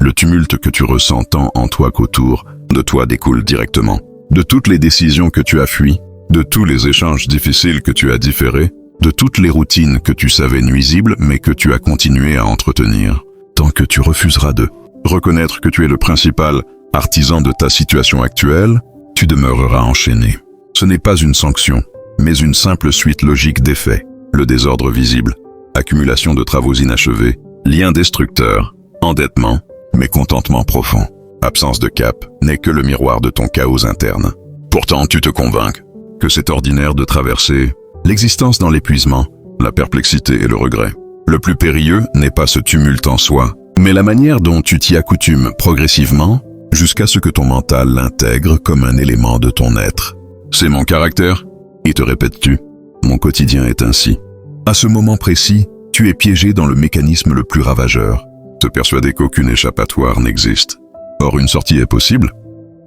Le tumulte que tu ressens tant en toi qu'autour de toi découle directement de toutes les décisions que tu as fuies, de tous les échanges difficiles que tu as différés, de toutes les routines que tu savais nuisibles mais que tu as continué à entretenir. Tant que tu refuseras de reconnaître que tu es le principal artisan de ta situation actuelle, tu demeureras enchaîné. Ce n'est pas une sanction, mais une simple suite logique des faits. Le désordre visible, accumulation de travaux inachevés, liens destructeurs, endettement, mécontentement profond. Absence de cap n'est que le miroir de ton chaos interne. Pourtant, tu te convaincs que c'est ordinaire de traverser l'existence dans l'épuisement, la perplexité et le regret. Le plus périlleux n'est pas ce tumulte en soi, mais la manière dont tu t'y accoutumes progressivement jusqu'à ce que ton mental l'intègre comme un élément de ton être. C'est mon caractère, et te répètes-tu, mon quotidien est ainsi. À ce moment précis, tu es piégé dans le mécanisme le plus ravageur, te persuader qu'aucune échappatoire n'existe. Or, une sortie est possible,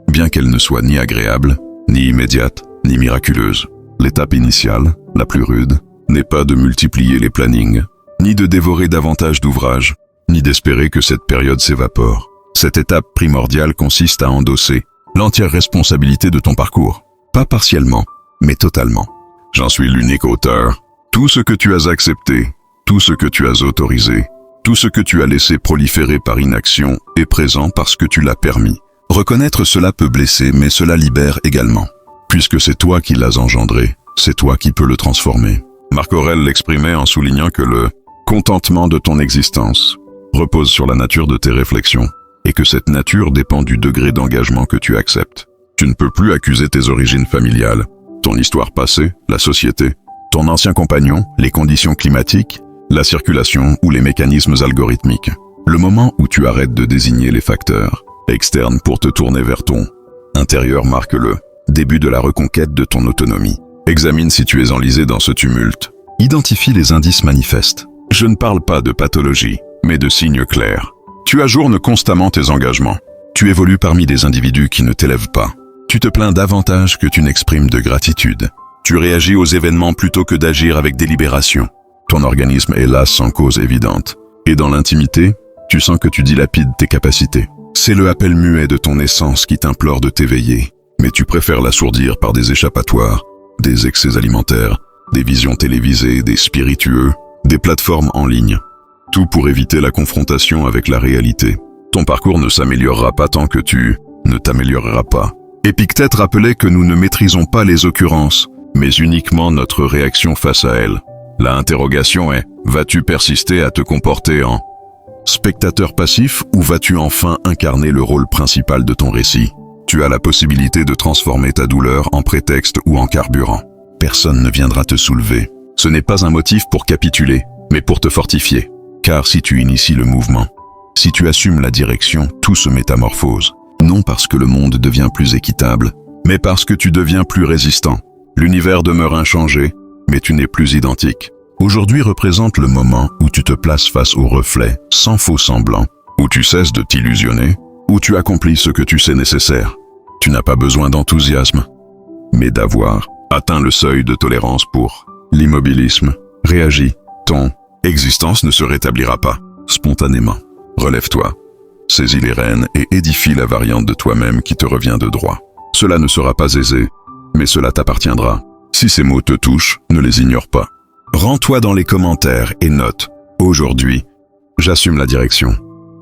bien qu'elle ne soit ni agréable, ni immédiate, ni miraculeuse. L'étape initiale, la plus rude, n'est pas de multiplier les plannings, ni de dévorer davantage d'ouvrages, ni d'espérer que cette période s'évapore. Cette étape primordiale consiste à endosser l'entière responsabilité de ton parcours. Pas partiellement, mais totalement. J'en suis l'unique auteur. Tout ce que tu as accepté, tout ce que tu as autorisé, tout ce que tu as laissé proliférer par inaction est présent parce que tu l'as permis. Reconnaître cela peut blesser, mais cela libère également. Puisque c'est toi qui l'as engendré, c'est toi qui peux le transformer. Marc Aurèle l'exprimait en soulignant que le contentement de ton existence repose sur la nature de tes réflexions, et que cette nature dépend du degré d'engagement que tu acceptes. Tu ne peux plus accuser tes origines familiales, ton histoire passée, la société, ton ancien compagnon, les conditions climatiques, la circulation ou les mécanismes algorithmiques. Le moment où tu arrêtes de désigner les facteurs externes pour te tourner vers ton intérieur marque le début de la reconquête de ton autonomie. Examine si tu es enlisé dans ce tumulte. Identifie les indices manifestes. Je ne parle pas de pathologie, mais de signes clairs. Tu ajournes constamment tes engagements. Tu évolues parmi des individus qui ne t'élèvent pas. Tu te plains davantage que tu n'exprimes de gratitude. Tu réagis aux événements plutôt que d'agir avec délibération. Ton organisme est las sans cause évidente. Et dans l'intimité, tu sens que tu dilapides tes capacités. C'est le appel muet de ton essence qui t'implore de t'éveiller. Mais tu préfères l'assourdir par des échappatoires, des excès alimentaires, des visions télévisées, des spiritueux, des plateformes en ligne. Tout pour éviter la confrontation avec la réalité. Ton parcours ne s'améliorera pas tant que tu ne t'amélioreras pas. Épictète rappelait que nous ne maîtrisons pas les occurrences, mais uniquement notre réaction face à elles. La interrogation est, vas-tu persister à te comporter en spectateur passif ou vas-tu enfin incarner le rôle principal de ton récit? Tu as la possibilité de transformer ta douleur en prétexte ou en carburant. Personne ne viendra te soulever. Ce n'est pas un motif pour capituler, mais pour te fortifier. Car si tu inities le mouvement, si tu assumes la direction, tout se métamorphose. Non parce que le monde devient plus équitable, mais parce que tu deviens plus résistant. L'univers demeure inchangé, mais tu n'es plus identique. Aujourd'hui représente le moment où tu te places face au reflet, sans faux semblant, où tu cesses de t'illusionner, où tu accomplis ce que tu sais nécessaire. Tu n'as pas besoin d'enthousiasme, mais d'avoir atteint le seuil de tolérance pour l'immobilisme. Réagis, ton existence ne se rétablira pas spontanément. Relève-toi, saisis les rênes et édifie la variante de toi-même qui te revient de droit. Cela ne sera pas aisé, mais cela t'appartiendra. Si ces mots te touchent, ne les ignore pas. Rends-toi dans les commentaires et note. Aujourd'hui, j'assume la direction.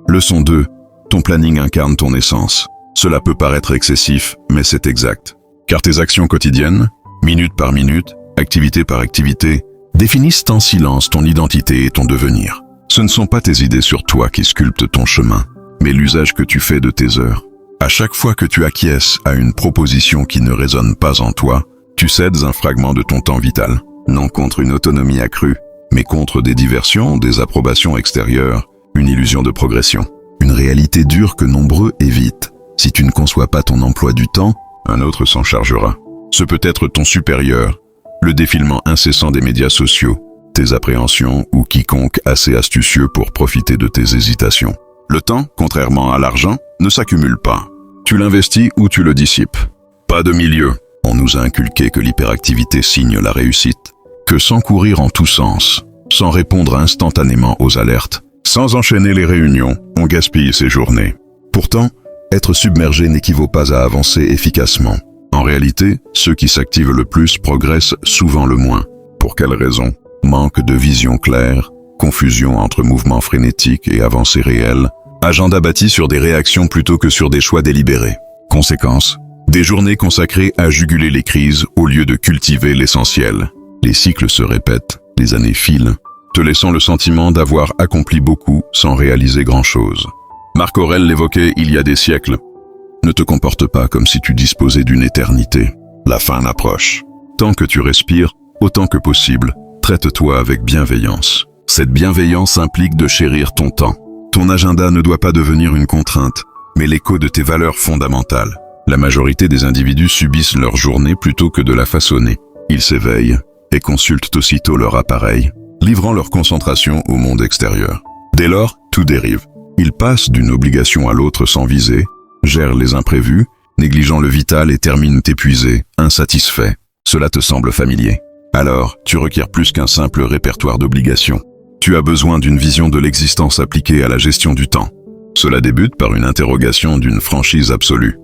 Leçon 2. Ton planning incarne ton essence. Cela peut paraître excessif, mais c'est exact. Car tes actions quotidiennes, minute par minute, activité par activité, définissent en silence ton identité et ton devenir. Ce ne sont pas tes idées sur toi qui sculptent ton chemin, mais l'usage que tu fais de tes heures. À chaque fois que tu acquiesces à une proposition qui ne résonne pas en toi, tu cèdes un fragment de ton temps vital, non contre une autonomie accrue, mais contre des diversions, des approbations extérieures, une illusion de progression. Une réalité dure que nombreux évitent. Si tu ne conçois pas ton emploi du temps, un autre s'en chargera. Ce peut être ton supérieur, le défilement incessant des médias sociaux, tes appréhensions ou quiconque assez astucieux pour profiter de tes hésitations. Le temps, contrairement à l'argent, ne s'accumule pas. Tu l'investis ou tu le dissipes. Pas de milieu. On nous a inculqué que l'hyperactivité signe la réussite, que sans courir en tous sens, sans répondre instantanément aux alertes, Sans enchaîner les réunions, on gaspille ses journées. Pourtant, être submergé n'équivaut pas à avancer efficacement. En réalité, ceux qui s'activent le plus progressent souvent le moins. Pour quelle raison? Manque de vision claire, confusion entre mouvements frénétiques et avancées réelles, agenda bâti sur des réactions plutôt que sur des choix délibérés. Conséquence, des journées consacrées à juguler les crises au lieu de cultiver l'essentiel. Les cycles se répètent, les années filent, te laissant le sentiment d'avoir accompli beaucoup sans réaliser grand-chose. Marc Aurèle l'évoquait il y a des siècles. Ne te comporte pas comme si tu disposais d'une éternité. La fin approche. Tant que tu respires, autant que possible, traite-toi avec bienveillance. Cette bienveillance implique de chérir ton temps. Ton agenda ne doit pas devenir une contrainte, mais l'écho de tes valeurs fondamentales. La majorité des individus subissent leur journée plutôt que de la façonner. Ils s'éveillent et consultent aussitôt leur appareil, livrant leur concentration au monde extérieur. Dès lors, tout dérive. Ils passent d'une obligation à l'autre sans viser, gèrent les imprévus, négligeant le vital et terminent épuisés, insatisfaits. Cela te semble familier. Alors, tu requiers plus qu'un simple répertoire d'obligations. Tu as besoin d'une vision de l'existence appliquée à la gestion du temps. Cela débute par une interrogation d'une franchise absolue.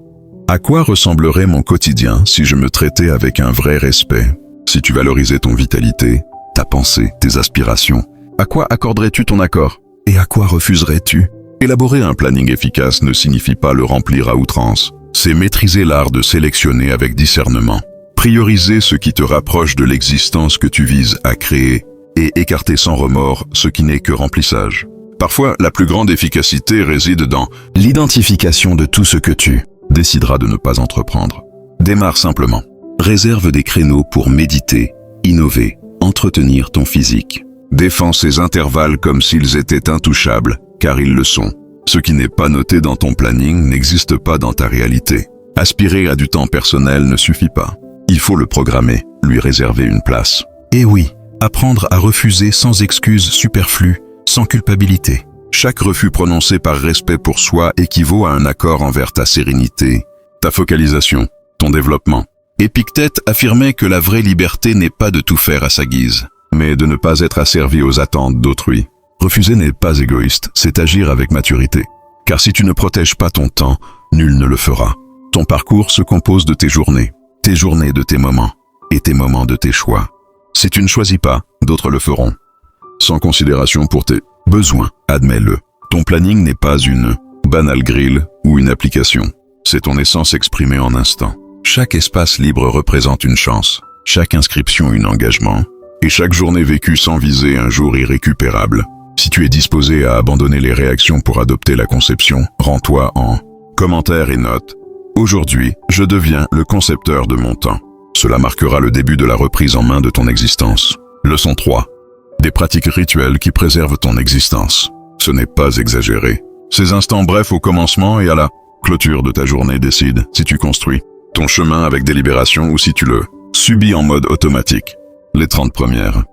À quoi ressemblerait mon quotidien si je me traitais avec un vrai respect? Si tu valorisais ton vitalité, ta pensée, tes aspirations, à quoi accorderais-tu ton accord? Et à quoi refuserais-tu? Élaborer un planning efficace ne signifie pas le remplir à outrance. C'est maîtriser l'art de sélectionner avec discernement. Prioriser ce qui te rapproche de l'existence que tu vises à créer et écarter sans remords ce qui n'est que remplissage. Parfois, la plus grande efficacité réside dans l'identification de tout ce que tu décideras de ne pas entreprendre. Démarre simplement. Réserve des créneaux pour méditer, innover, entretenir ton physique. Défends ces intervalles comme s'ils étaient intouchables, car ils le sont. Ce qui n'est pas noté dans ton planning n'existe pas dans ta réalité. Aspirer à du temps personnel ne suffit pas. Il faut le programmer, lui réserver une place. Et oui, apprendre à refuser sans excuses superflues, sans culpabilité. Chaque refus prononcé par respect pour soi équivaut à un accord envers ta sérénité, ta focalisation, ton développement. Épictète affirmait que la vraie liberté n'est pas de tout faire à sa guise, mais de ne pas être asservi aux attentes d'autrui. Refuser n'est pas égoïste, c'est agir avec maturité. Car si tu ne protèges pas ton temps, nul ne le fera. Ton parcours se compose de tes journées de tes moments, et tes moments de tes choix. Si tu ne choisis pas, d'autres le feront. Sans considération pour tes besoins, admets-le. Ton planning n'est pas une banale grille ou une application. C'est ton essence exprimée en instant. Chaque espace libre représente une chance, chaque inscription un engagement, et chaque journée vécue sans viser un jour irrécupérable. Si tu es disposé à abandonner les réactions pour adopter la conception, rends-toi en commentaires et notes. Aujourd'hui, je deviens le concepteur de mon temps. Cela marquera le début de la reprise en main de ton existence. Leçon 3. Des pratiques rituelles qui préservent ton existence. Ce n'est pas exagéré. Ces instants brefs au commencement et à la clôture de ta journée décident si tu construis ton chemin avec délibération ou si tu le subis en mode automatique. Les 30 premières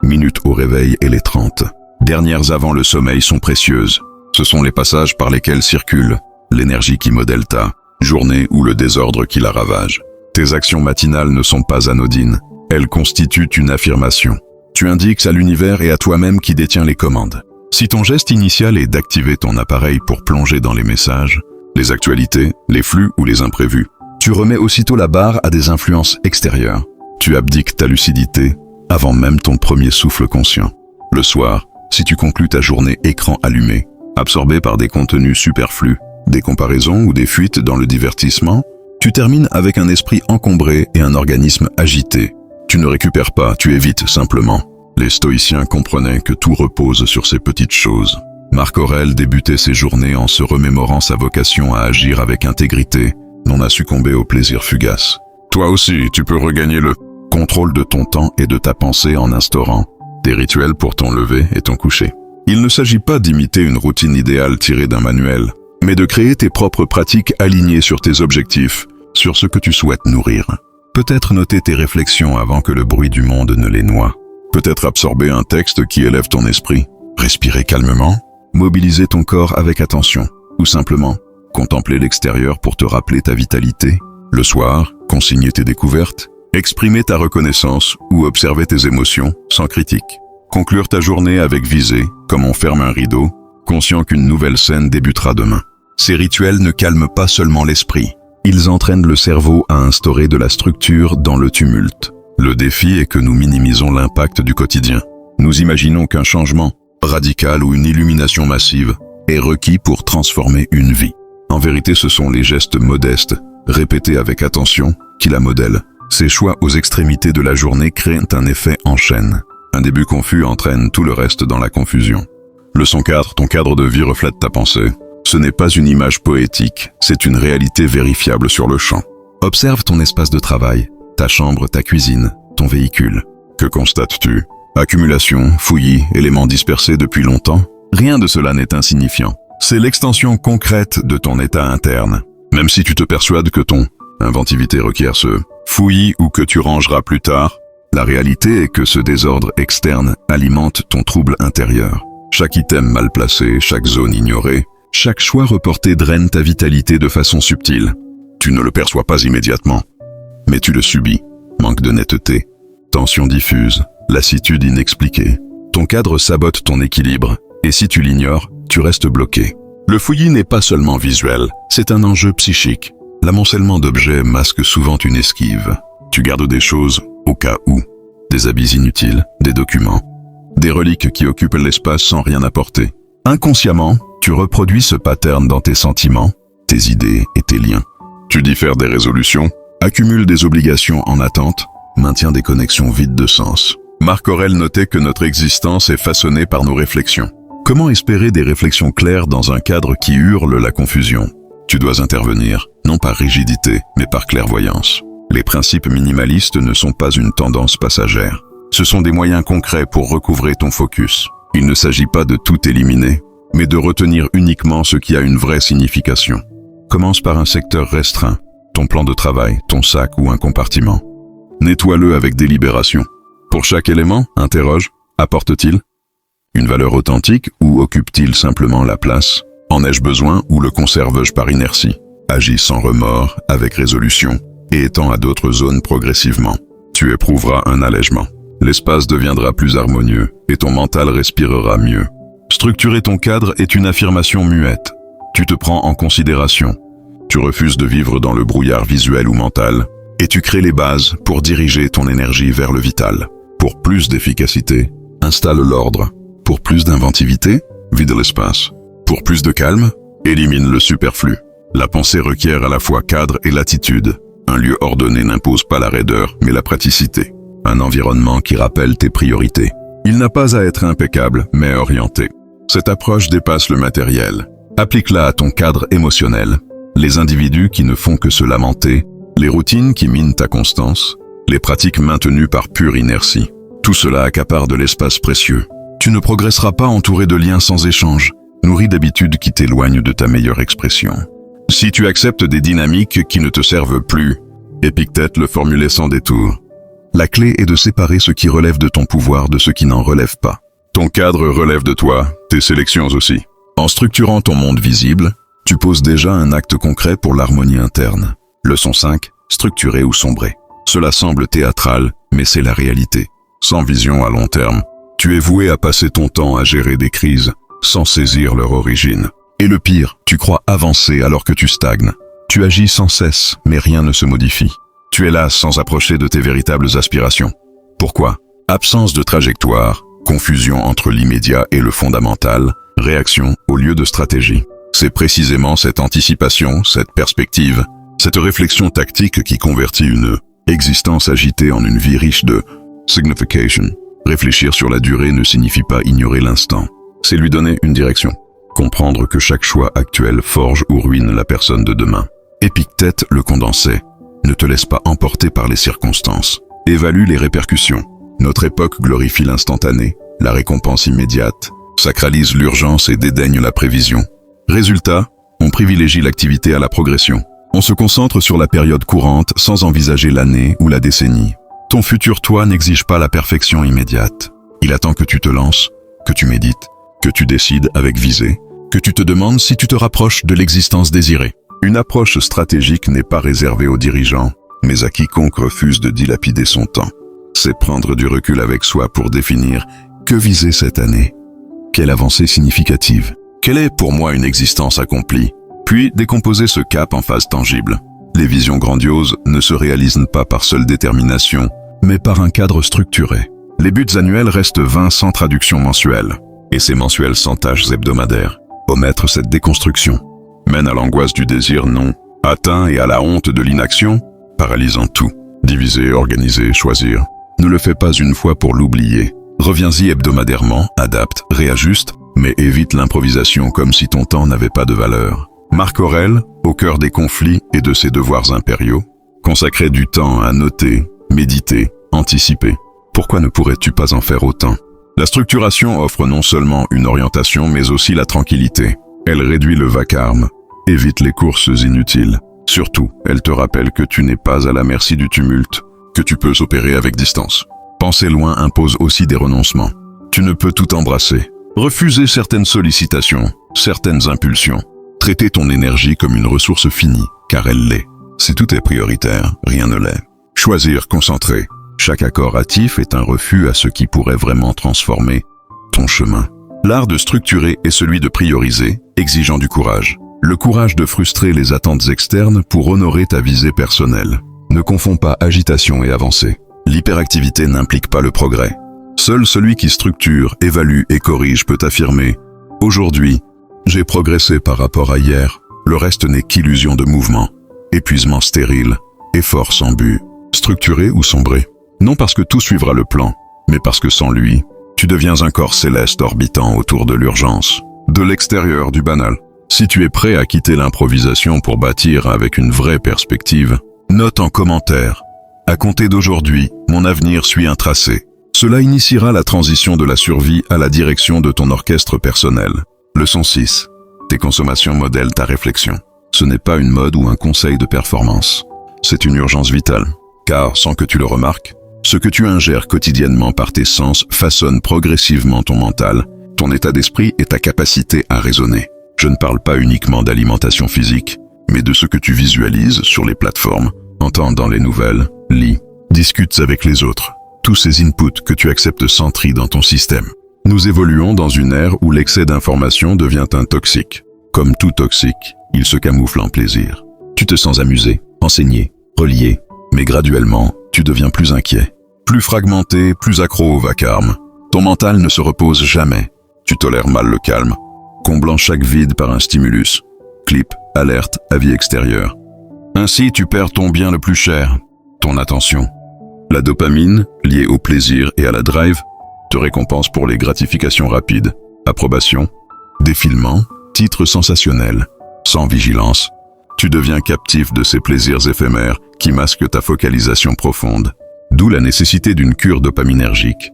minutes au réveil et les 30 dernières avant le sommeil sont précieuses. Ce sont les passages par lesquels circule l'énergie qui modèle ta journée ou le désordre qui la ravage. Tes actions matinales ne sont pas anodines. Elles constituent une affirmation. Tu indiques à l'univers et à toi-même qui détient les commandes. Si ton geste initial est d'activer ton appareil pour plonger dans les messages, les actualités, les flux ou les imprévus, tu remets aussitôt la barre à des influences extérieures. Tu abdiques ta lucidité avant même ton premier souffle conscient. Le soir, si tu conclus ta journée écran allumé, absorbé par des contenus superflus, des comparaisons ou des fuites dans le divertissement, tu termines avec un esprit encombré et un organisme agité. Tu ne récupères pas, tu évites simplement. Les stoïciens comprenaient que tout repose sur ces petites choses. Marc Aurèle débutait ses journées en se remémorant sa vocation à agir avec intégrité, non à succomber au plaisir fugace. Toi aussi, tu peux regagner le contrôle de ton temps et de ta pensée en instaurant des rituels pour ton lever et ton coucher. Il ne s'agit pas d'imiter une routine idéale tirée d'un manuel, mais de créer tes propres pratiques alignées sur tes objectifs, sur ce que tu souhaites nourrir. Peut-être noter tes réflexions avant que le bruit du monde ne les noie. Peut-être absorber un texte qui élève ton esprit. Respirer calmement. Mobiliser ton corps avec attention. Ou simplement, contempler l'extérieur pour te rappeler ta vitalité. Le soir, consigner tes découvertes. Exprimer ta reconnaissance ou observer tes émotions sans critique. Conclure ta journée avec visée, comme on ferme un rideau, conscient qu'une nouvelle scène débutera demain. Ces rituels ne calment pas seulement l'esprit. Ils entraînent le cerveau à instaurer de la structure dans le tumulte. Le défi est que nous minimisons l'impact du quotidien. Nous imaginons qu'un changement radical ou une illumination massive est requis pour transformer une vie. En vérité, ce sont les gestes modestes, répétés avec attention, qui la modèlent. Ces choix aux extrémités de la journée créent un effet en chaîne. Un début confus entraîne tout le reste dans la confusion. Leçon 4, ton cadre de vie reflète ta pensée. Ce n'est pas une image poétique, c'est une réalité vérifiable sur le champ. Observe ton espace de travail, ta chambre, ta cuisine, ton véhicule. Que constates-tu? Accumulation, fouillis, éléments dispersés depuis longtemps? Rien de cela n'est insignifiant. C'est l'extension concrète de ton état interne. Même si tu te persuades que ton inventivité requiert ce fouillis ou que tu rangeras plus tard, la réalité est que ce désordre externe alimente ton trouble intérieur. Chaque item mal placé, chaque zone ignorée, chaque choix reporté draine ta vitalité de façon subtile. Tu ne le perçois pas immédiatement, mais tu le subis. Manque de netteté, tension diffuse, lassitude inexpliquée. Ton cadre sabote ton équilibre, et si tu l'ignores, tu restes bloqué. Le fouillis n'est pas seulement visuel, c'est un enjeu psychique. L'amoncellement d'objets masque souvent une esquive. Tu gardes des choses au cas où. Des habits inutiles, des documents, des reliques qui occupent l'espace sans rien apporter. Inconsciemment, tu reproduis ce pattern dans tes sentiments, tes idées et tes liens. Tu diffères des résolutions, accumules des obligations en attente, maintiens des connexions vides de sens. Marc Aurèle notait que notre existence est façonnée par nos réflexions. Comment espérer des réflexions claires dans un cadre qui hurle la confusion? Tu dois intervenir, non par rigidité, mais par clairvoyance. Les principes minimalistes ne sont pas une tendance passagère. Ce sont des moyens concrets pour recouvrer ton focus. Il ne s'agit pas de tout éliminer, mais de retenir uniquement ce qui a une vraie signification. Commence par un secteur restreint, ton plan de travail, ton sac ou un compartiment. Nettoie-le avec délibération. Pour chaque élément, interroge, apporte-t-il une valeur authentique ou occupe-t-il simplement la place? En ai-je besoin ou le conserve-je par inertie? Agis sans remords, avec résolution, et étends à d'autres zones progressivement. Tu éprouveras un allègement. L'espace deviendra plus harmonieux et ton mental respirera mieux. Structurer ton cadre est une affirmation muette. Tu te prends en considération. Tu refuses de vivre dans le brouillard visuel ou mental et tu crées les bases pour diriger ton énergie vers le vital. Pour plus d'efficacité, installe l'ordre. Pour plus d'inventivité, vide l'espace. Pour plus de calme, élimine le superflu. La pensée requiert à la fois cadre et latitude. Un lieu ordonné n'impose pas la raideur, mais la praticité. Un environnement qui rappelle tes priorités. Il n'a pas à être impeccable, mais orienté. Cette approche dépasse le matériel. Applique-la à ton cadre émotionnel. Les individus qui ne font que se lamenter, les routines qui minent ta constance, les pratiques maintenues par pure inertie. Tout cela accapare de l'espace précieux. Tu ne progresseras pas entouré de liens sans échange, nourri d'habitudes qui t'éloignent de ta meilleure expression. Si tu acceptes des dynamiques qui ne te servent plus, Épictète le formulait sans détour. La clé est de séparer ce qui relève de ton pouvoir de ce qui n'en relève pas. Ton cadre relève de toi, tes sélections aussi. En structurant ton monde visible, tu poses déjà un acte concret pour l'harmonie interne. Leçon 5, structurer ou sombrer. Cela semble théâtral, mais c'est la réalité. Sans vision à long terme, tu es voué à passer ton temps à gérer des crises, sans saisir leur origine. Et le pire, tu crois avancer alors que tu stagnes. Tu agis sans cesse, mais rien ne se modifie. Tu es là sans approcher de tes véritables aspirations. Pourquoi? Absence de trajectoire, confusion entre l'immédiat et le fondamental, réaction au lieu de stratégie. C'est précisément cette anticipation, cette perspective, cette réflexion tactique qui convertit une existence agitée en une vie riche de signification. Réfléchir sur la durée ne signifie pas ignorer l'instant. C'est lui donner une direction. Comprendre que chaque choix actuel forge ou ruine la personne de demain. Épictète le condensait. Ne te laisse pas emporter par les circonstances. Évalue les répercussions. Notre époque glorifie l'instantané, la récompense immédiate, sacralise l'urgence et dédaigne la prévision. Résultat, on privilégie l'activité à la progression. On se concentre sur la période courante sans envisager l'année ou la décennie. Ton futur toi n'exige pas la perfection immédiate. Il attend que tu te lances, que tu médites, que tu décides avec visée, que tu te demandes si tu te rapproches de l'existence désirée. Une approche stratégique n'est pas réservée aux dirigeants, mais à quiconque refuse de dilapider son temps. C'est prendre du recul avec soi pour définir Que viser cette année? Quelle avancée significative? Quelle est pour moi une existence accomplie? Puis décomposer ce cap en phases tangibles. Les visions grandioses ne se réalisent pas par seule détermination, mais par un cadre structuré. Les buts annuels restent vains sans traduction mensuelle, et ces mensuels sans tâches hebdomadaires. Omettre cette déconstruction mène à l'angoisse du désir non atteint et à la honte de l'inaction, paralysant tout. Diviser, organiser, choisir. Ne le fais pas une fois pour l'oublier. Reviens-y hebdomadairement, adapte, réajuste, mais évite l'improvisation comme si ton temps n'avait pas de valeur. Marc Aurèle, au cœur des conflits et de ses devoirs impériaux, consacrait du temps à noter, méditer, anticiper. Pourquoi ne pourrais-tu pas en faire autant? La structuration offre non seulement une orientation, mais aussi la tranquillité. Elle réduit le vacarme, évite les courses inutiles. Surtout, elle te rappelle que tu n'es pas à la merci du tumulte, que tu peux s'opérer avec distance. Penser loin impose aussi des renoncements. Tu ne peux tout embrasser. Refuser certaines sollicitations, certaines impulsions. Traiter ton énergie comme une ressource finie, car elle l'est. Si tout est prioritaire, rien ne l'est. Choisir, concentrer. Chaque accord hâtif est un refus à ce qui pourrait vraiment transformer ton chemin. L'art de structurer est celui de prioriser, exigeant du courage. Le courage de frustrer les attentes externes pour honorer ta visée personnelle. Ne confonds pas agitation et avancée. L'hyperactivité n'implique pas le progrès. Seul celui qui structure, évalue et corrige peut affirmer « Aujourd'hui, j'ai progressé par rapport à hier, le reste n'est qu'illusion de mouvement, épuisement stérile, effort sans but, structuré ou sombré. » Non parce que tout suivra le plan, mais parce que sans lui, tu deviens un corps céleste orbitant autour de l'urgence, de l'extérieur du banal. Si tu es prêt à quitter l'improvisation pour bâtir avec une vraie perspective, note en commentaire. À compter d'aujourd'hui, mon avenir suit un tracé. Cela initiera la transition de la survie à la direction de ton orchestre personnel. Leçon 6. Tes consommations modèlent ta réflexion. Ce n'est pas une mode ou un conseil de performance. C'est une urgence vitale. Car, sans que tu le remarques, ce que tu ingères quotidiennement par tes sens façonne progressivement ton mental, ton état d'esprit et ta capacité à raisonner. Je ne parle pas uniquement d'alimentation physique, mais de ce que tu visualises sur les plateformes, entends dans les nouvelles, lis, discutes avec les autres. Tous ces inputs que tu acceptes s'entrient dans ton système. Nous évoluons dans une ère où l'excès d'information devient un toxique. Comme tout toxique, il se camoufle en plaisir. Tu te sens amusé, enseigné, relié, mais graduellement, tu deviens plus inquiet, plus fragmenté, plus accro au vacarme. Ton mental ne se repose jamais. Tu tolères mal le calme, comblant chaque vide par un stimulus. Clip, alerte, avis extérieur. Ainsi, tu perds ton bien le plus cher, ton attention. La dopamine, liée au plaisir et à la drive, te récompense pour les gratifications rapides. Approbation, défilement, titre sensationnel. Sans vigilance, tu deviens captif de ces plaisirs éphémères qui masquent ta focalisation profonde. D'où la nécessité d'une cure dopaminergique.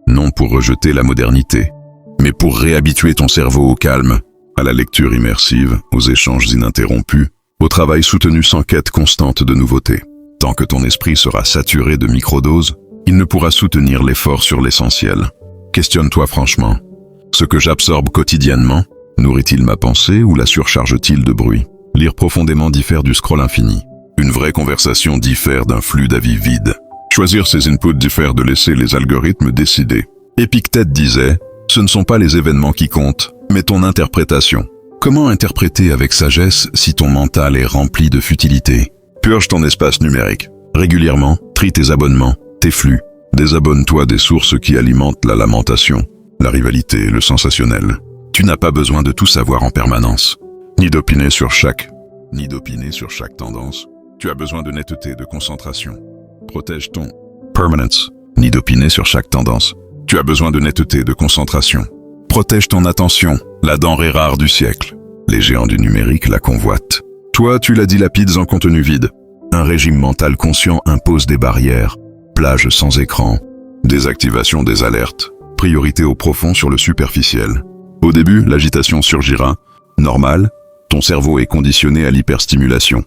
Non pour rejeter la modernité, mais pour réhabituer ton cerveau au calme, à la lecture immersive, aux échanges ininterrompus, au travail soutenu sans quête constante de nouveautés. Tant que ton esprit sera saturé de microdoses, il ne pourra soutenir l'effort sur l'essentiel. Questionne-toi franchement. Ce que j'absorbe quotidiennement, nourrit-il ma pensée ou la surcharge-t-il de bruit? Lire profondément diffère du scroll infini. Une vraie conversation diffère d'un flux d'avis vide. Choisir ses inputs diffère de laisser les algorithmes décider. Épictète disait « Ce ne sont pas les événements qui comptent, mais ton interprétation ». Comment interpréter avec sagesse si ton mental est rempli de futilité? Purge ton espace numérique. Régulièrement, trie tes abonnements, tes flux. Désabonne-toi des sources qui alimentent la lamentation, la rivalité, le sensationnel. Tu n'as pas besoin de tout savoir en permanence, ni d'opiner sur chaque tendance. Tu as besoin de netteté, de concentration. Protège ton permanence, ni d'opiner sur chaque tendance. Tu as besoin de netteté, de concentration. Protège ton attention, la denrée rare du siècle. Les géants du numérique la convoitent. Toi, tu la dilapides en contenu vide. Un régime mental conscient impose des barrières, plage sans écran, désactivation des alertes, priorité au profond sur le superficiel. Au début, l'agitation surgira. Normal, ton cerveau est conditionné à l'hyperstimulation.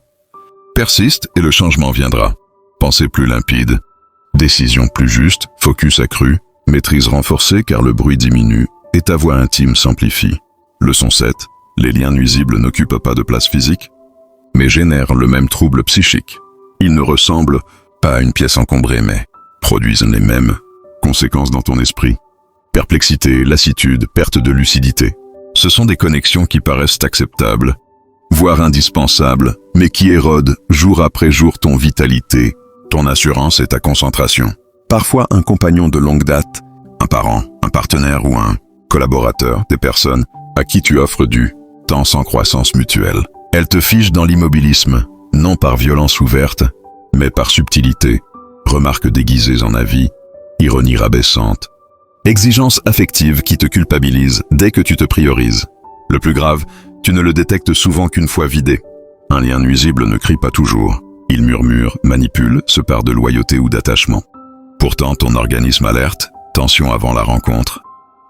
Persiste et le changement viendra. Pensée plus limpide, décision plus juste, focus accru, maîtrise renforcée car le bruit diminue et ta voix intime s'amplifie. Leçon 7. Les liens nuisibles n'occupent pas de place physique, mais génèrent le même trouble psychique. Ils ne ressemblent pas à une pièce encombrée, mais produisent les mêmes conséquences dans ton esprit. perplexité, lassitude, perte de lucidité. Ce sont des connexions qui paraissent acceptables, voire indispensables, mais qui érodent jour après jour ton vitalité, ton assurance et ta concentration. Parfois un compagnon de longue date, un parent, un partenaire ou un collaborateur, des personnes à qui tu offres du temps sans croissance mutuelle. Elles te figent dans l'immobilisme, non par violence ouverte, mais par subtilité, remarques déguisées en avis, ironie rabaissante, exigence affective qui te culpabilise dès que tu te priorises. Le plus grave, tu ne le détectes souvent qu'une fois vidé. Un lien nuisible ne crie pas toujours. Il murmure, manipule, se part de loyauté ou d'attachement. Pourtant, ton organisme alerte, tension avant la rencontre,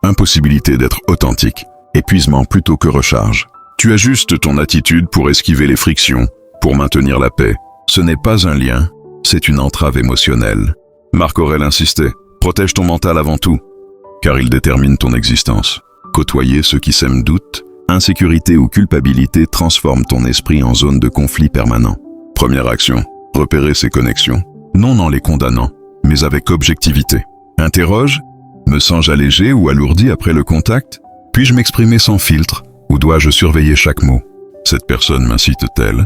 impossibilité d'être authentique, épuisement plutôt que recharge. Tu ajustes ton attitude pour esquiver les frictions, pour maintenir la paix. Ce n'est pas un lien, c'est une entrave émotionnelle. Marc Aurèle insistait, protège ton mental avant tout, car il détermine ton existence. Côtoyer ceux qui sèment doute, insécurité ou culpabilité transforment ton esprit en zone de conflit permanent. Première action, repérer ces connexions, non en les condamnant, mais avec objectivité. Interroge, me sens-je allégé ou alourdi après le contact? Puis-je m'exprimer sans filtre, ou dois-je surveiller chaque mot? Cette personne m'incite-t-elle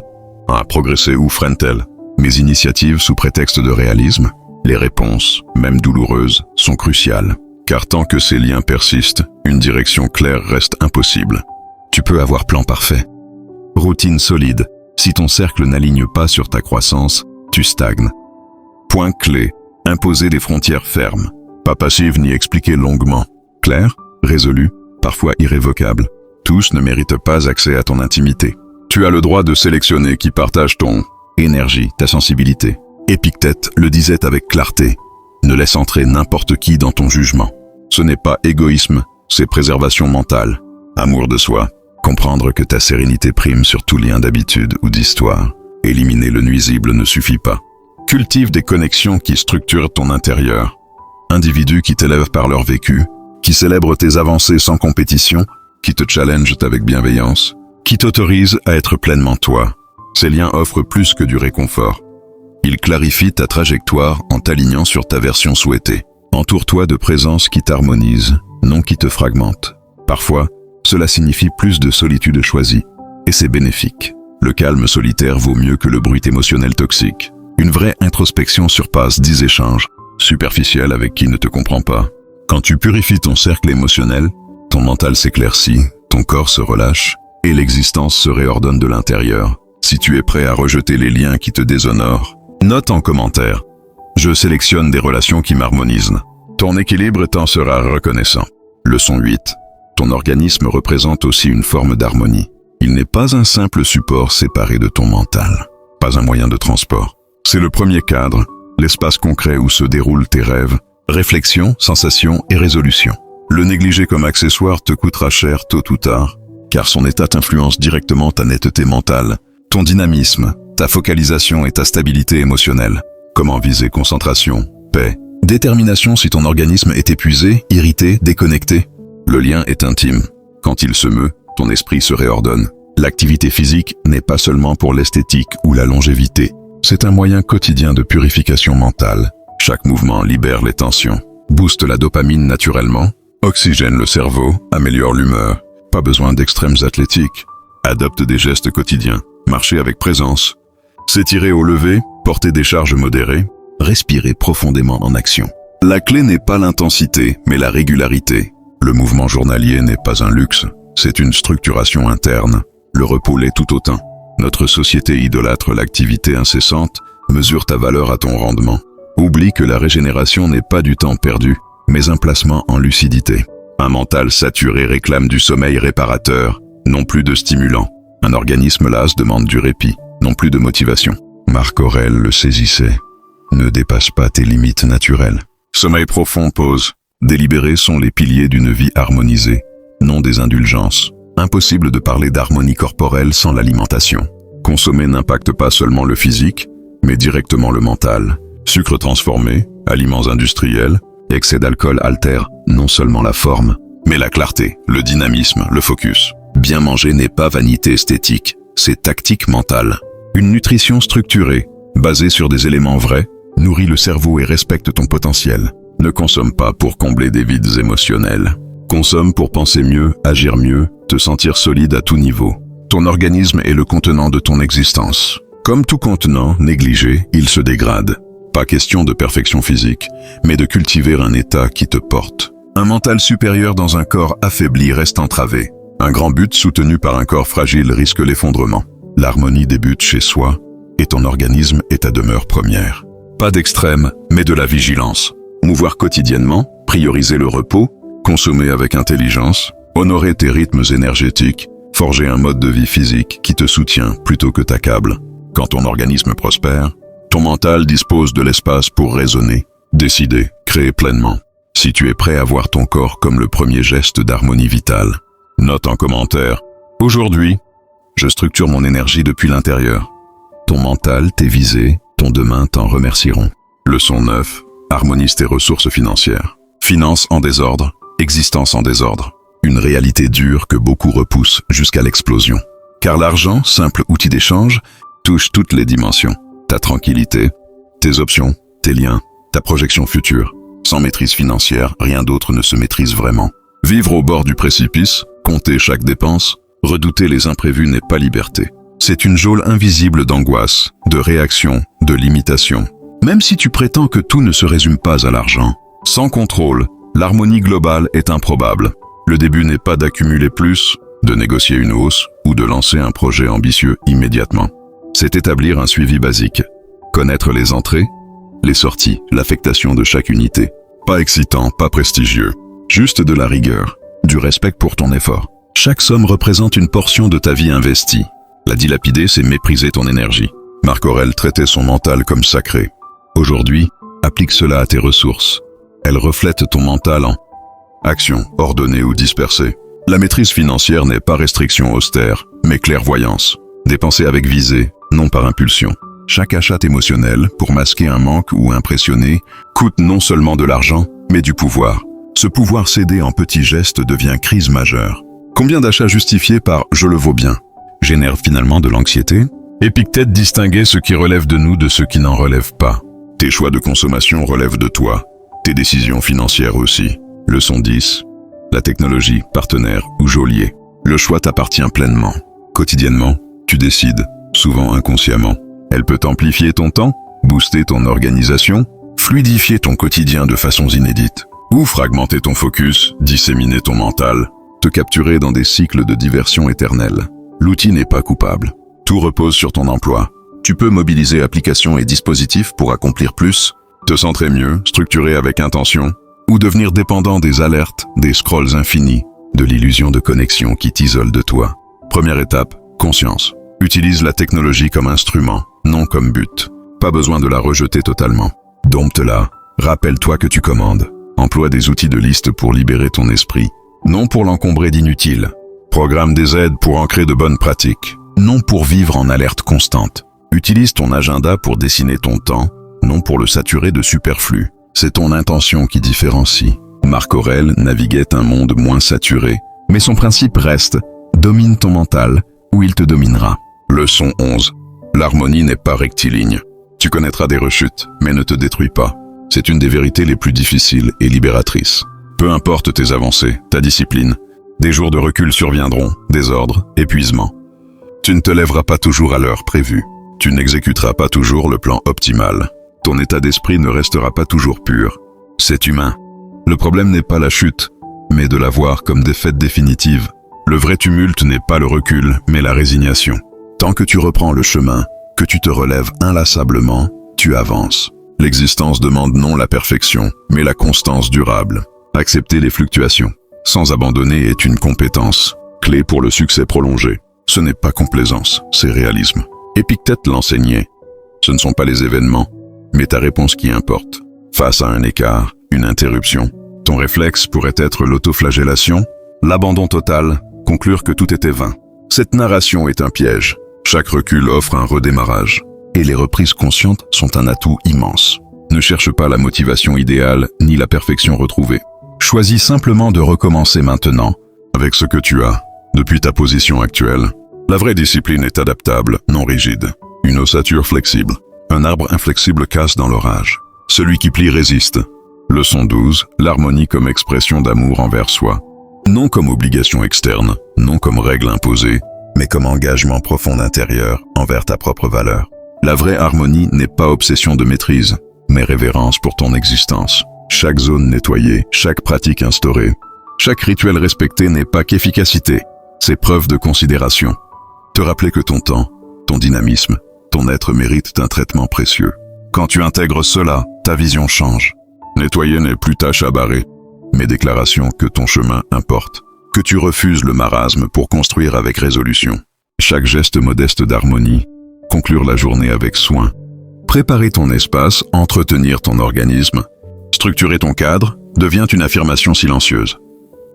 à progresser ou freine-t-elle mes initiatives sous prétexte de réalisme? Les réponses, même douloureuses, sont cruciales. Car tant que ces liens persistent, une direction claire reste impossible. Tu peux avoir plan parfait, routine solide. Si ton cercle n'aligne pas sur ta croissance, tu stagnes. Point clé, imposer des frontières fermes. Pas passive ni expliquer longuement. Clair, résolu, parfois irrévocable. Tous ne méritent pas accès à ton intimité. Tu as le droit de sélectionner qui partage ton énergie, ta sensibilité. Épictète le disait avec clarté. Ne laisse entrer n'importe qui dans ton jugement. Ce n'est pas égoïsme, c'est préservation mentale. Amour de soi. Comprendre que ta sérénité prime sur tout lien d'habitude ou d'histoire. Éliminer le nuisible ne suffit pas. Cultive des connexions qui structurent ton intérieur. Individus qui t'élèvent par leur vécu, qui célèbrent tes avancées sans compétition, qui te challengent avec bienveillance, qui t'autorisent à être pleinement toi. Ces liens offrent plus que du réconfort. Ils clarifient ta trajectoire en t'alignant sur ta version souhaitée. Entoure-toi de présences qui t'harmonisent, non qui te fragmentent. Parfois, cela signifie plus de solitude choisie, et c'est bénéfique. Le calme solitaire vaut mieux que le bruit émotionnel toxique. Une vraie introspection surpasse 10 échanges superficiels avec qui ne te comprend pas. Quand tu purifies ton cercle émotionnel, ton mental s'éclaircit, ton corps se relâche, et l'existence se réordonne de l'intérieur. Si tu es prêt à rejeter les liens qui te déshonorent, note en commentaire. Je sélectionne des relations qui m'harmonisent. Ton équilibre t'en sera reconnaissant. Leçon 8. Ton organisme représente aussi une forme d'harmonie. Il n'est pas un simple support séparé de ton mental, pas un moyen de transport. C'est le premier cadre, l'espace concret où se déroulent tes rêves, réflexions, sensations et résolutions. Le négliger comme accessoire te coûtera cher tôt ou tard, car son état influence directement ta netteté mentale, ton dynamisme, ta focalisation et ta stabilité émotionnelle. Comment viser concentration, paix, détermination si ton organisme est épuisé, irrité, déconnecté? Le lien est intime. Quand il se meut, ton esprit se réordonne. L'activité physique n'est pas seulement pour l'esthétique ou la longévité. C'est un moyen quotidien de purification mentale. Chaque mouvement libère les tensions, booste la dopamine naturellement, oxygène le cerveau, améliore l'humeur. Pas besoin d'extrêmes athlétiques. Adopte des gestes quotidiens. Marcher avec présence. S'étirer au lever, porter des charges modérées. Respirer profondément en action. La clé n'est pas l'intensité, mais la régularité. Le mouvement journalier n'est pas un luxe, c'est une structuration interne. Le repos l'est tout autant. Notre société idolâtre l'activité incessante, mesure ta valeur à ton rendement. Oublie que la régénération n'est pas du temps perdu, mais un placement en lucidité. Un mental saturé réclame du sommeil réparateur, non plus de stimulant. Un organisme las demande du répit, non plus de motivation. Marc Aurèle le saisissait. Ne dépasse pas tes limites naturelles. Sommeil profond, pause. Délibérés sont les piliers d'une vie harmonisée, non des indulgences. Impossible de parler d'harmonie corporelle sans l'alimentation. Consommer n'impacte pas seulement le physique, mais directement le mental. Sucre transformé, aliments industriels, excès d'alcool altèrent non seulement la forme, mais la clarté, le dynamisme, le focus. Bien manger n'est pas vanité esthétique, c'est tactique mentale. Une nutrition structurée, basée sur des éléments vrais, nourrit le cerveau et respecte ton potentiel. Ne consomme pas pour combler des vides émotionnels. Consomme pour penser mieux, agir mieux, te sentir solide à tout niveau. Ton organisme est le contenant de ton existence. Comme tout contenant négligé, il se dégrade. Pas question de perfection physique, mais de cultiver un état qui te porte. Un mental supérieur dans un corps affaibli reste entravé. Un grand but soutenu par un corps fragile risque l'effondrement. L'harmonie débute chez soi, et ton organisme est ta demeure première. Pas d'extrême, mais de la vigilance. Mouvoir quotidiennement, prioriser le repos, consommer avec intelligence, honorer tes rythmes énergétiques, forger un mode de vie physique qui te soutient plutôt que t'accable. Quand ton organisme prospère, ton mental dispose de l'espace pour raisonner, décider, créer pleinement. Si tu es prêt à voir ton corps comme le premier geste d'harmonie vitale, note en commentaire. Aujourd'hui, je structure mon énergie depuis l'intérieur. Ton mental, tes visées, ton demain t'en remercieront. Leçon 9. Harmonise tes ressources financières. Finances en désordre, existence en désordre. Une réalité dure que beaucoup repoussent jusqu'à l'explosion. Car l'argent, simple outil d'échange, touche toutes les dimensions. Ta tranquillité, tes options, tes liens, ta projection future. Sans maîtrise financière, rien d'autre ne se maîtrise vraiment. Vivre au bord du précipice, compter chaque dépense, redouter les imprévus n'est pas liberté. C'est une geôle invisible d'angoisse, de réaction, de limitation. Même si tu prétends que tout ne se résume pas à l'argent, sans contrôle, l'harmonie globale est improbable. Le début n'est pas d'accumuler plus, de négocier une hausse ou de lancer un projet ambitieux immédiatement. C'est établir un suivi basique, connaître les entrées, les sorties, l'affectation de chaque unité. Pas excitant, pas prestigieux, juste de la rigueur, du respect pour ton effort. Chaque somme représente une portion de ta vie investie. La dilapider, c'est mépriser ton énergie. Marc Aurèle traitait son mental comme sacré. Aujourd'hui, applique cela à tes ressources. Elles reflètent ton mental en action, ordonnée ou dispersée. La maîtrise financière n'est pas restriction austère, mais clairvoyance. Dépenser avec visée, non par impulsion. Chaque achat émotionnel, pour masquer un manque ou impressionner, coûte non seulement de l'argent, mais du pouvoir. Ce pouvoir cédé en petits gestes devient crise majeure. Combien d'achats justifiés par « je le vaux bien » génèrent finalement de l'anxiété? Épictète distinguait ce qui relève de nous de ce qui n'en relève pas. Tes choix de consommation relèvent de toi, tes décisions financières aussi. Leçon 10. La technologie, partenaire ou geôlier. Le choix t'appartient pleinement. Quotidiennement, tu décides, souvent inconsciemment. Elle peut amplifier ton temps, booster ton organisation, fluidifier ton quotidien de façons inédites, ou fragmenter ton focus, disséminer ton mental, te capturer dans des cycles de diversion éternelle. L'outil n'est pas coupable. Tout repose sur ton emploi. Tu peux mobiliser applications et dispositifs pour accomplir plus, te centrer mieux, structurer avec intention, ou devenir dépendant des alertes, des scrolls infinis, de l'illusion de connexion qui t'isole de toi. Première étape, conscience. Utilise la technologie comme instrument, non comme but. Pas besoin de la rejeter totalement. Dompte-la. Rappelle-toi que tu commandes. Emploie des outils de liste pour libérer ton esprit, non pour l'encombrer d'inutiles. Programme des aides pour ancrer de bonnes pratiques, non pour vivre en alerte constante. Utilise ton agenda pour dessiner ton temps, non pour le saturer de superflu. C'est ton intention qui différencie. Marc Aurèle naviguait un monde moins saturé, mais son principe reste « domine ton mental, ou il te dominera ». Leçon 11. L'harmonie n'est pas rectiligne. Tu connaîtras des rechutes, mais ne te détruis pas. C'est une des vérités les plus difficiles et libératrices. Peu importe tes avancées, ta discipline, des jours de recul surviendront, désordre, épuisement. Tu ne te lèveras pas toujours à l'heure prévue. Tu n'exécuteras pas toujours le plan optimal. Ton état d'esprit ne restera pas toujours pur. C'est humain. Le problème n'est pas la chute, mais de la voir comme défaite définitive. Le vrai tumulte n'est pas le recul, mais la résignation. Tant que tu reprends le chemin, que tu te relèves inlassablement, tu avances. L'existence demande non la perfection, mais la constance durable. Accepter les fluctuations, sans abandonner, est une compétence, clé pour le succès prolongé. Ce n'est pas complaisance, c'est réalisme. Épictète l'enseignait. Ce ne sont pas les événements, mais ta réponse qui importe. Face à un écart, une interruption, ton réflexe pourrait être l'autoflagellation, l'abandon total, conclure que tout était vain. Cette narration est un piège. Chaque recul offre un redémarrage. Et les reprises conscientes sont un atout immense. Ne cherche pas la motivation idéale ni la perfection retrouvée. Choisis simplement de recommencer maintenant, avec ce que tu as, depuis ta position actuelle. La vraie discipline est adaptable, non rigide. Une ossature flexible. Un arbre inflexible casse dans l'orage. Celui qui plie résiste. Leçon 12. L'harmonie comme expression d'amour envers soi. Non comme obligation externe, non comme règle imposée, mais comme engagement profond intérieur envers ta propre valeur. La vraie harmonie n'est pas obsession de maîtrise, mais révérence pour ton existence. Chaque zone nettoyée, chaque pratique instaurée, chaque rituel respecté n'est pas qu'efficacité, c'est preuve de considération. Te rappeler que ton temps, ton dynamisme, ton être méritent un traitement précieux. Quand tu intègres cela, ta vision change. Nettoyer n'est plus tâche à barrer, mais déclaration que ton chemin importe, que tu refuses le marasme pour construire avec résolution. Chaque geste modeste d'harmonie, conclure la journée avec soin, préparer ton espace, entretenir ton organisme, structurer ton cadre, devient une affirmation silencieuse.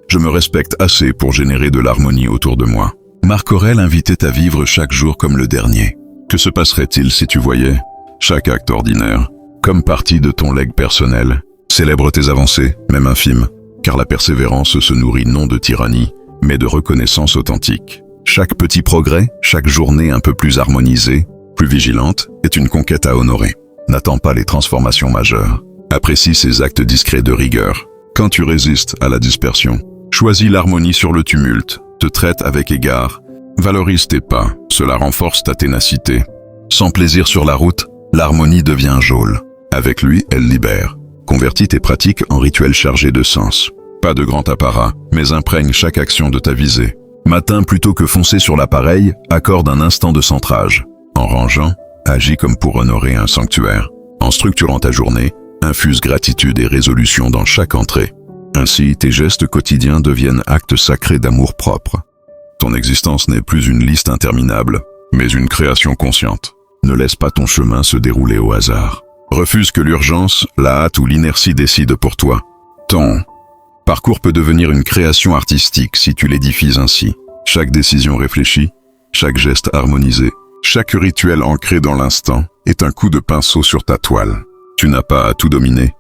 Je me respecte assez pour générer de l'harmonie autour de moi. Marc Aurèle invitait à vivre chaque jour comme le dernier. Que se passerait-il si tu voyais chaque acte ordinaire comme partie de ton legs personnel? Célèbre tes avancées, même infimes, car la persévérance se nourrit non de tyrannie, mais de reconnaissance authentique. Chaque petit progrès, chaque journée un peu plus harmonisée, plus vigilante, est une conquête à honorer. N'attends pas les transformations majeures. Apprécie ces actes discrets de rigueur. Quand tu résistes à la dispersion, choisis l'harmonie sur le tumulte, te traite avec égard, valorise tes pas, cela renforce ta ténacité. Sans plaisir sur la route, l'harmonie devient un geôle. Avec lui, elle libère. Convertis tes pratiques en rituels chargés de sens. Pas de grand apparat, mais imprègne chaque action de ta visée. Matin, plutôt que foncer sur l'appareil, accorde un instant de centrage. En rangeant, agis comme pour honorer un sanctuaire. En structurant ta journée, infuse gratitude et résolution dans chaque entrée. Ainsi, tes gestes quotidiens deviennent actes sacrés d'amour propre. Ton existence n'est plus une liste interminable, mais une création consciente. Ne laisse pas ton chemin se dérouler au hasard. Refuse que l'urgence, la hâte ou l'inertie décident pour toi. Ton parcours peut devenir une création artistique si tu l'édifies ainsi. Chaque décision réfléchie, chaque geste harmonisé, chaque rituel ancré dans l'instant est un coup de pinceau sur ta toile. Tu n'as pas à tout dominer,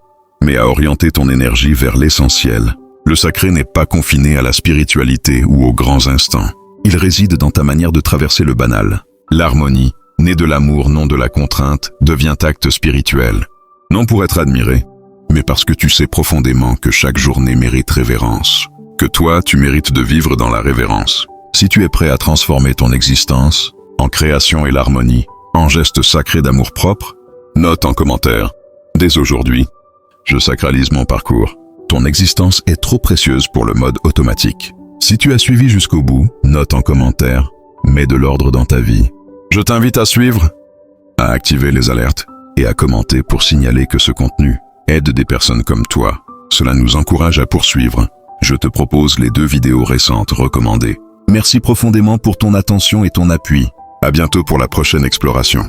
mais à orienter ton énergie vers l'essentiel. Le sacré n'est pas confiné à la spiritualité ou aux grands instants. Il réside dans ta manière de traverser le banal. L'harmonie, née de l'amour, non de la contrainte, devient acte spirituel. Non pour être admiré, mais parce que tu sais profondément que chaque journée mérite révérence. Que toi, tu mérites de vivre dans la révérence. Si tu es prêt à transformer ton existence, en création et l'harmonie, en gestes sacrés d'amour propre, note en commentaire. Dès aujourd'hui, je sacralise mon parcours. Ton existence est trop précieuse pour le mode automatique. Si tu as suivi jusqu'au bout, note en commentaire, mets de l'ordre dans ta vie. Je t'invite à suivre, à activer les alertes et à commenter pour signaler que ce contenu aide des personnes comme toi. Cela nous encourage à poursuivre. Je te propose les 2 vidéos récentes recommandées. Merci profondément pour ton attention et ton appui. À bientôt pour la prochaine exploration.